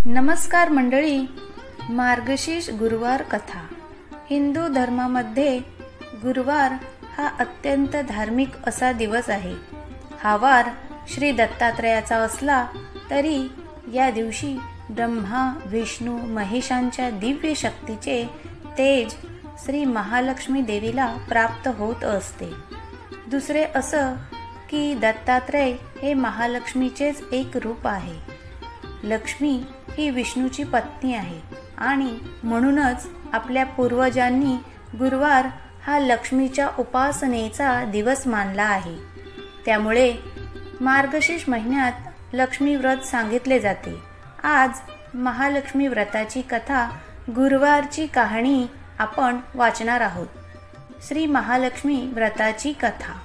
नमस्कार मंडळी. मार्गशीर्ष गुरुवार कथा. हिंदू धर्मामध्ये गुरुवार हा अत्यंत धार्मिक असा दिवस आहे. हा वार श्री दत्तात्रेयाचा असला तरी या दिवशी ब्रह्मा विष्णू महेशांच्या दिव्य शक्तीचे तेज श्री महालक्ष्मी देवीला प्राप्त होत असते. दुसरे असं की दत्तात्रेय हे महालक्ष्मीचेच एक रूप आहे. लक्ष्मी ही विष्णूची पत्नी आहे आणि म्हणूनच आपल्या पूर्वजांनी गुरुवार हा लक्ष्मीच्या उपासनेचा दिवस मानला आहे. त्यामुळे मार्गशीर्ष महिन्यात लक्ष्मी व्रत सांगितले जाते. आज महालक्ष्मी व्रताची कथा, गुरुवारची कहाणी आपण वाचणार आहोत. श्री महालक्ष्मी व्रताची कथा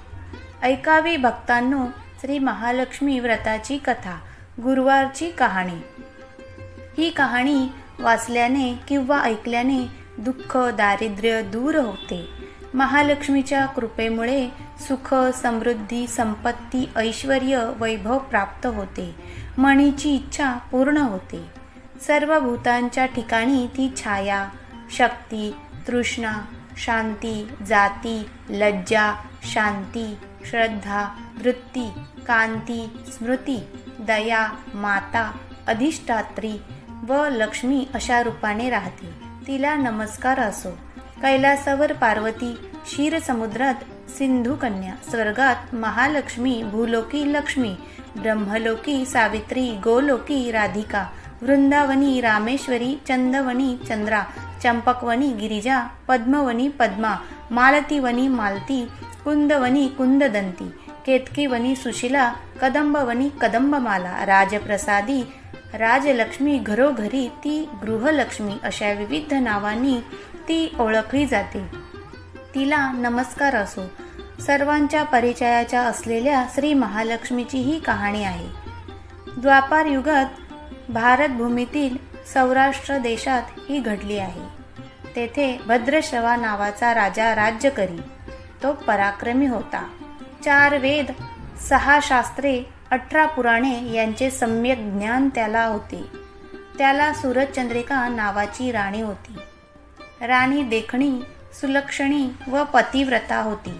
ऐकावी भक्तांनो. श्री महालक्ष्मी व्रताची कथा, गुरुवारची कहाणी. ही कहाणी वाचल्याने किंवा ऐकल्याने दुःख दारिद्र्य दूर होते. महालक्ष्मीच्या कृपेमुळे सुख समृद्धी संपत्ती ऐश्वर्य वैभव प्राप्त होते. मनीची इच्छा पूर्ण होते. सर्व भूतांच्या ठिकाणी ती छाया शक्ती तृष्णा शांती जाती लज्जा शांती श्रद्धा वृत्ती कांती स्मृती दया माता अधिष्ठात्री व लक्ष्मी अशा रूपाने राहते. तिला नमस्कार असो. कैलासावर पार्वती, क्षीर समुद्रात सिंधू कन्या, स्वर्गात महालक्ष्मी, भूलोकी लक्ष्मी, ब्रह्मलोकी सावित्री, गोलोकी राधिका, वृंदावनी रामेश्वरी, चंदवनी चंद्रा, चंपकवनी गिरिजा, पद्मवनी पद्मा, मालतीवनी मालती, कुंदवनी कुंददंती, केतकीवनी सुशिला, कदंबवनी कदंबमाला, राजप्रसादी राजलक्ष्मी, घरोघरी ती गृहलक्ष्मी अशा विविध नावांनी ती ओळखली जाते. तिला नमस्कार असो. सर्वांच्या परिचयाच्या असलेल्या श्री महालक्ष्मीची ही कहाणी आहे. द्वापार युगात भारतभूमीतील सौराष्ट्र देशात ही घडली आहे. तेथे भद्रश्रवा नावाचा राजा राज्य करी. तो पराक्रमी होता. 4 वेद 6 शास्त्रे 18 पुराणे यांचे सम्यक ज्ञान त्याला होते. त्याला सूरजचंद्रिका नावाची राणी होती. राणी देखणी सुलक्षणी व पतिव्रता होती.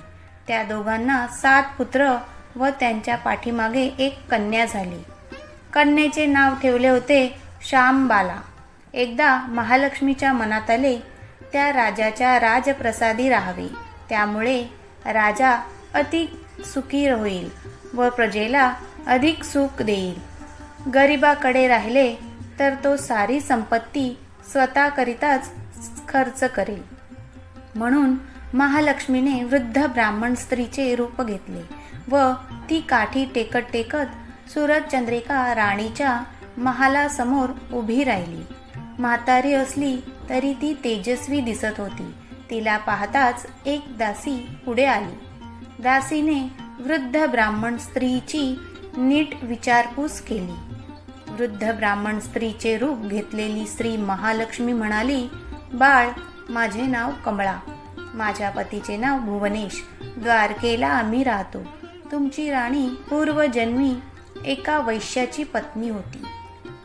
त्या दोघांना 7 पुत्र व त्यांच्या पाठीमागे एक कन्या झाली. कन्येचे नाव ठेवले होते श्यामबाला. एकदा महालक्ष्मीच्या मनात आले त्या राजाच्या राजप्रसादी राहावे. त्यामुळे राजा अति सुखी होईल व प्रजेला अधिक सुख देईल. गरिबाकडे राहिले तर तो सारी संपत्ती स्वतःकरिताच खर्च करेल. म्हणून महालक्ष्मीने वृद्ध ब्राह्मण स्त्रीचे रूप घेतले व ती काठी टेकत टेकत सूरजचंद्रिका राणीच्या महालासमोर उभी राहिली. म्हातारी असली तरी ती तेजस्वी दिसत होती. तिला पाहताच एक दासी पुढे आली. दासीने वृद्ध ब्राह्मण स्त्रीची नीट विचारपूस केली. वृद्ध ब्राह्मण स्त्रीचे रूप घेतलेली श्री महालक्ष्मी म्हणाली, बाळ, माझे नाव कमळा. माझ्या पतीचे नाव भुवनेश. द्वारकेला आम्ही राहतो. तुमची राणी पूर्वजन्मी एका वैश्याची पत्नी होती.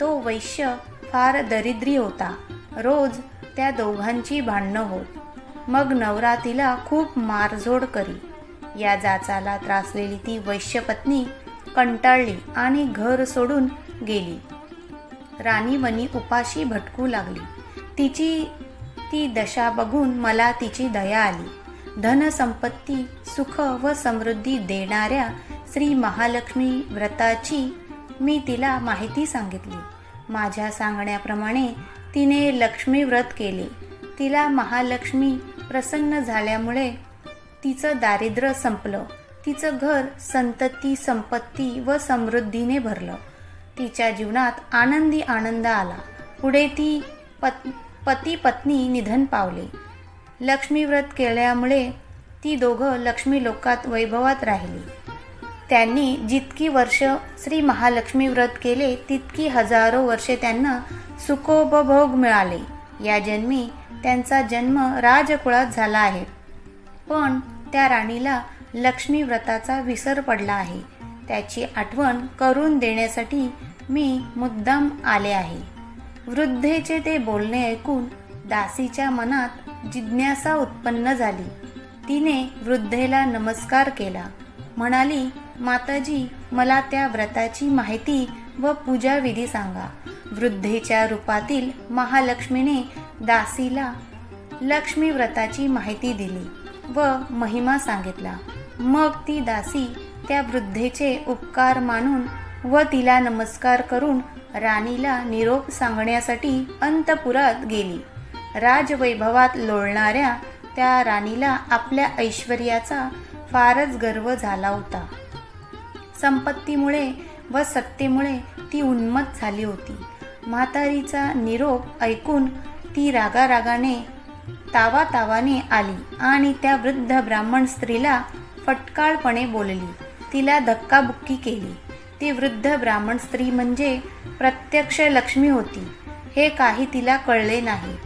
तो वैश्य फार दरिद्री होता. रोज त्या दोघांची भांडणं होत. मग नवरा तिला खूप मारझोड करी. या जाचाला त्रासलेली ती वैश्यपत्नी कंटाळली आणि घर सोडून गेली. राणी वनी उपाशी भटकू लागली. तिची ती दशा बघून मला तिची दया आली. धनसंपत्ती सुख व समृद्धी देणाऱ्या श्री महालक्ष्मी व्रताची मी तिला माहिती सांगितली. माझ्या सांगण्याप्रमाणे तिने लक्ष्मी व्रत केले. तिला महालक्ष्मी प्रसन्न झाल्यामुळे तिचं दारिद्र्य संपलं. तिचं घर संतती संपत्ती व समृद्धीने भरलं. तिच्या जीवनात आनंदी आनंद आला. पुढे ती पती पत्नी निधन पावले. लक्ष्मी व्रत केल्यामुळे ती दोघं लक्ष्मी लोकात वैभवात राहिली. त्यांनी जितकी वर्ष श्री महालक्ष्मी व्रत केले तितकी हजारो वर्षे त्यांना सुखोपभोग मिळाले. या जन्मी त्यांचा जन्म राजकुळात झाला आहे. पण त्या राणीला लक्ष्मी व्रताचा विसर पडला आहे. त्याची आठवण करून देण्यासाठी मी मुद्दाम आले आहे. वृद्धेचे ते बोलणे ऐकून दासीच्या मनात जिज्ञासा उत्पन्न झाली. तिने वृद्धेला नमस्कार केला. म्हणाली, माताजी, मला त्या व्रताची माहिती व पूजाविधी सांगा. वृद्धेच्या रूपातील महालक्ष्मीने दासीला लक्ष्मी व्रताची माहिती दिली व महिमा सांगितला. मग ती दासी त्या वृद्धेचे उपकार मानून व तिला नमस्कार करून राणीला निरोप सांगण्यासाठी अंतपुरात गेली. राजवैभवात लोळणाऱ्या त्या राणीला आपल्या ऐश्वर्याचा फारच गर्व झाला होता. संपत्तीमुळे व सत्तेमुळे ती उन्मत्त झाली होती. म्हातारीचा निरोप ऐकून ती रागारागाने तावातावाने आली आणि त्या वृद्ध ब्राह्मण स्त्रीला फटकाळपणे बोलली. तिला धक्काबुक्की केली. ती वृद्ध ब्राह्मण स्त्री म्हणजे प्रत्यक्ष लक्ष्मी होती हे काही तिला कळले नाही.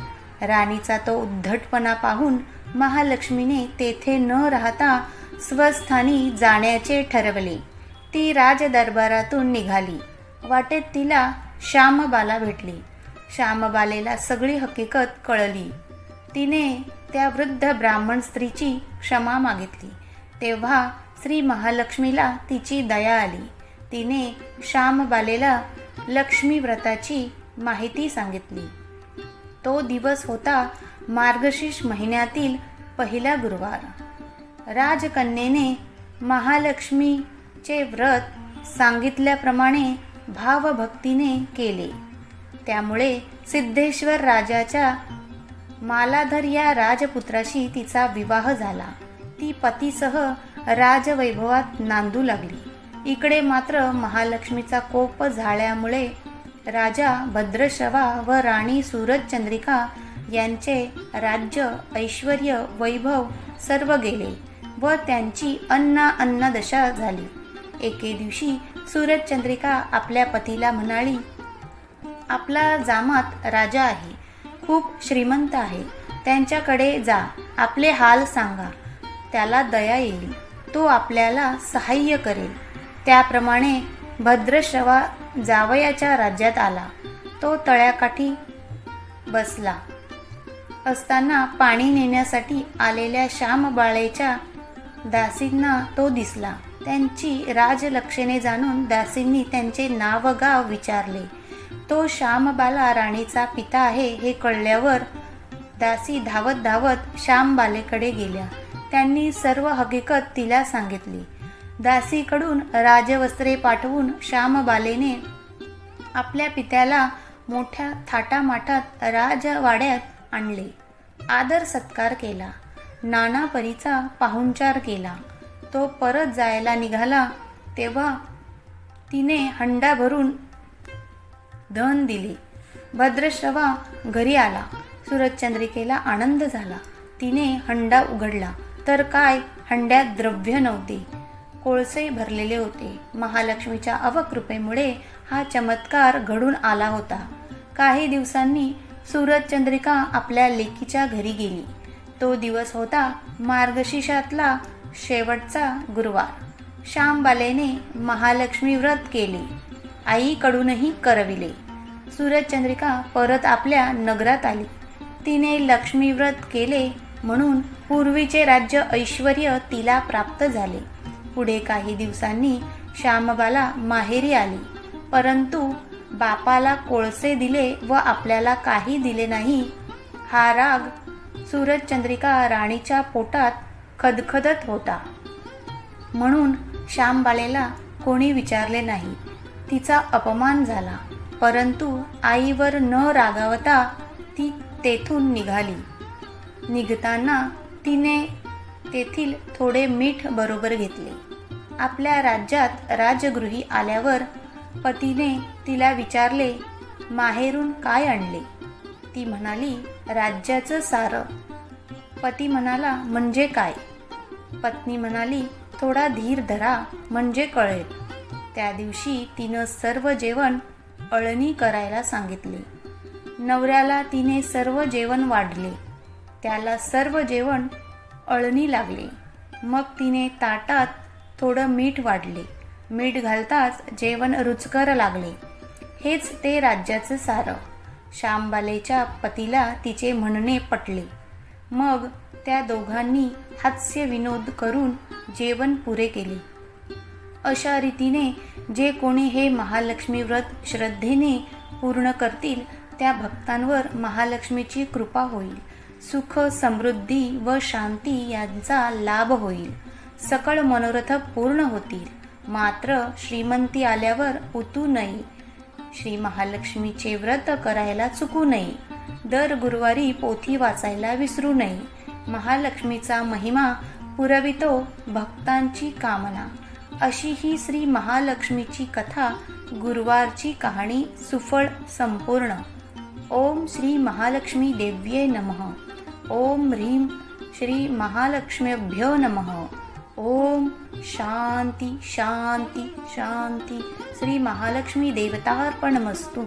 राणीचा तो उद्धटपणा पाहून महालक्ष्मीने तेथे न राहता स्वस्थानी जाण्याचे ठरवले. ती राजदरबारातून निघाली. वाटेत तिला श्यामबाला भेटली. श्यामबालेला सगळी हकीकत कळली. तिने त्या वृद्ध ब्राह्मण स्त्रीची क्षमा मागितली. तेव्हा श्री महालक्ष्मीला तिची दया आली. तिने श्यामबालेला लक्ष्मी व्रताची माहिती सांगितली. तो दिवस होता मार्गशीर्ष महिन्यातील पहिला गुरुवार. राजकन्येने महालक्ष्मीचे व्रत सांगितल्याप्रमाणे भावभक्तीने केले. त्यामुळे सिद्धेश्वर राजाच्या मालाधर या राजपुत्राशी तिचा विवाह झाला. ती पतीसह राजवैभवात नांदू लागली. इकडे मात्र महालक्ष्मीचा कोप झाल्यामुळे राजा भद्रश्रवा व राणी सूरजचंद्रिका यांचे राज्य, ऐश्वर्य, वैभव सर्व गेले व त्यांची अन्नदशा झाली. एके दिवशी सूरजचंद्रिका आपल्या पतीला म्हणाली, आपला जामात राजा आहे, खूप श्रीमंत आहे. त्यांच्याकडे जा, आपले हाल सांगा. त्याला दया येईल. तो आपल्याला सहाय्य करेल. त्याप्रमाणे भद्रश्रवा जावयाच्या राज्यात आला. तो तळ्याकाठी बसला असताना पाणी नेण्यासाठी आलेल्या श्यामबाळेच्या दासींना तो दिसला. त्यांची राजलक्षणे जाणून दासींनी त्यांचे नाव गाव विचारले. तो श्यामबाला राणीचा पिता आहे हे कळल्यावर दासी धावत धावत श्यामबालेकडे गेल्या. त्यांनी सर्व हकीकत तिला सांगितली. दासीकडून राजवस्त्रे पाठवून श्यामबालेने आपल्या पित्याला मोठ्या थाटामाटात राजवाड्यात आणले. आदर सत्कार केला. नाना परीचा पाहुणचार केला. तो परत जायला निघाला तेव्हा तिने हंडा भरून धन दिले. भद्रश्रवा घरी आला. सूरजचंद्रिकेला आनंद झाला. तिने हंडा उघडला तर काय, हंड्यात द्रव्य नव्हते, कोळसे भरलेले होते. महालक्ष्मीच्या अवकृपेमुळे हा चमत्कार घडून आला होता. काही दिवसांनी सूरजचंद्रिका आपल्या लेकीच्या घरी गेली. तो दिवस होता मार्गशीर्षातला शेवटचा गुरुवार. श्यामबालेने महालक्ष्मी व्रत केले. आईकडूनही करविले. सूरजचंद्रिका परत आपल्या नगरात आली. तिने लक्ष्मी व्रत केले म्हणून पूर्वीचे राज्य, ऐश्वर्य तिला प्राप्त झाले. पुढे काही दिवसांनी श्यामबाला माहेरी आली. परंतु बापाला कोळसे दिले व आपल्याला काही दिले नाही. हा राग सूरजचंद्रिका राणीच्या पोटात खदखदत होता. म्हणून श्यामबालेला कोणी विचारले नाही. तिचा अपमान झाला. परंतु आईवर न रागावता ती तेथून निघाली. निघताना तिने तेथील थोडे मीठ बरोबर घेतले. आपल्या राज्यात राजगृही आल्यावर पतीने तिला विचारले, माहेरून काय आणले? ती म्हणाली, राज्याचं सारं. पती म्हणाला, म्हणजे काय? पत्नी म्हणाली, थोडा धीर धरा म्हणजे कळेल. त्या दिवशी तिनं सर्व जेवण अळणी करायला सांगितले. नवऱ्याला तिने सर्व जेवण वाढले. त्याला सर्व जेवण अळणी लागले. मग तिने ताटात थोडं मीठ वाढले. मीठ घालताच जेवण रुचकर लागले. हेच ते राज्याचं सारं. श्यामबालेच्या पतीला तिचे म्हणणे पटले. मग त्या दोघांनी हास्य विनोद करून जेवण पुरे केले. अशा रीतीने जे कोणी हे महालक्ष्मी व्रत श्रद्धेने पूर्ण करतील त्या भक्तांवर महालक्ष्मीची कृपा होईल. सुख, समृद्धी व शांती यांचा लाभ होईल. सकळ मनोरथ पूर्ण होतील. मात्र श्रीमंती आल्यावर उतू नये. श्री महालक्ष्मीचे व्रत करायला चुकू नये. दर गुरुवारी पोथी वाचायला विसरू नये. महालक्ष्मीचा महिमा पुरवितो भक्तांची कामना. अशी ही श्री महालक्ष्मीची कथा, गुरुवारची कहाणी सुफळ संपूर्ण. ओम श्री महालक्ष्मी देव्ये नमः. ओम ह्रीं श्री महालक्ष्मीभ्यो नमः. ओम शांती शांती शांती. श्री महालक्ष्मी देवतार्पणमस्तु.